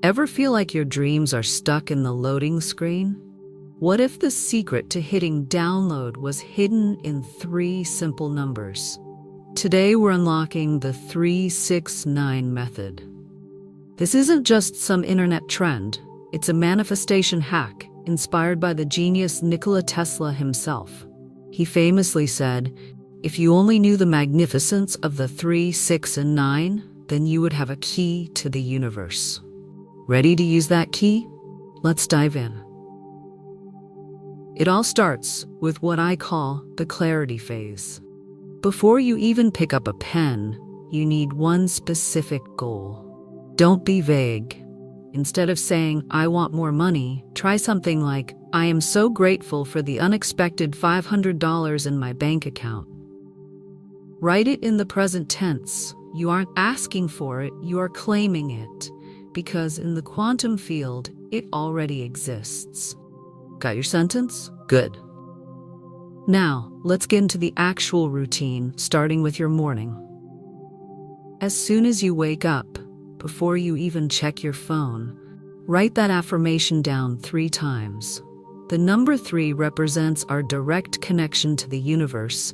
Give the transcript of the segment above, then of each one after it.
Ever feel like your dreams are stuck in the loading screen? What if the secret to hitting download was hidden in 3 simple numbers? Today we're unlocking the 369 method. This isn't just some internet trend, it's a manifestation hack inspired by the genius Nikola Tesla himself. He famously said, "If you only knew the magnificence of the 3, 6, and 9, then you would have a key to the universe." Ready to use that key? Let's dive in. It all starts with what I call the clarity phase. Before you even pick up a pen, you need one specific goal. Don't be vague. Instead of saying, "I want more money," try something like, "I am so grateful for the unexpected $500 in my bank account." Write it in the present tense. You aren't asking for it, you are claiming it, because in the quantum field, it already exists. Got your sentence? Good. Now, let's get into the actual routine, starting with your morning. As soon as you wake up, before you even check your phone, write that affirmation down 3 times. The number 3 represents our direct connection to the universe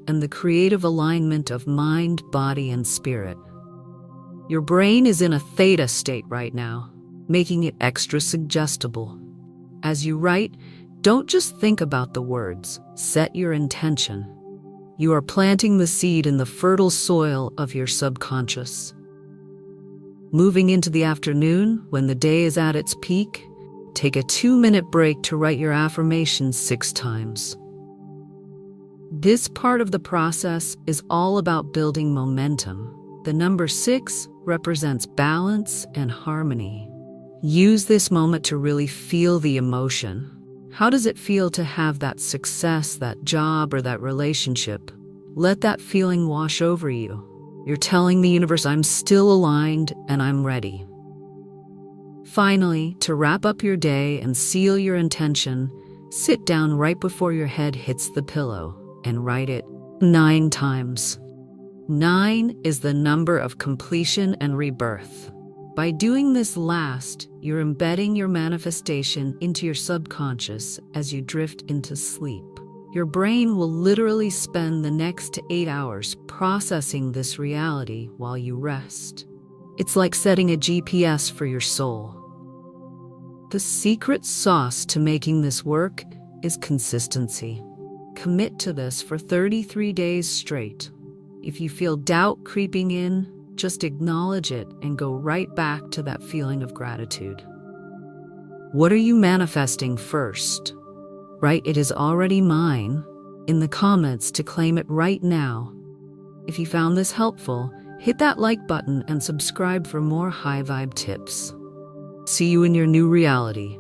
and the creative alignment of mind, body, and spirit. Your brain is in a theta state right now, making it extra suggestible. As you write, don't just think about the words, set your intention. You are planting the seed in the fertile soil of your subconscious. Moving into the afternoon, when the day is at its peak, take a 2-minute break to write your affirmations 6 times. This part of the process is all about building momentum. The number 6 represents balance and harmony. Use this moment to really feel the emotion. How does it feel to have that success, that job, or that relationship? Let that feeling wash over you. You're telling the universe, "I'm still aligned and I'm ready." Finally, to wrap up your day and seal your intention, sit down right before your head hits the pillow and write it 9 times. 9 is the number of completion and rebirth. By doing this last, you're embedding your manifestation into your subconscious as you drift into sleep. Your brain will literally spend the next 8 hours processing this reality while you rest. It's like setting a GPS for your soul. The secret sauce to making this work is consistency. Commit to this for 33 days straight. If you feel doubt creeping in, just acknowledge it and go right back to that feeling of gratitude. What are you manifesting first? Write "It is already mine" in the comments to claim it right now. If you found this helpful, hit that like button and subscribe for more high vibe tips. See you in your new reality.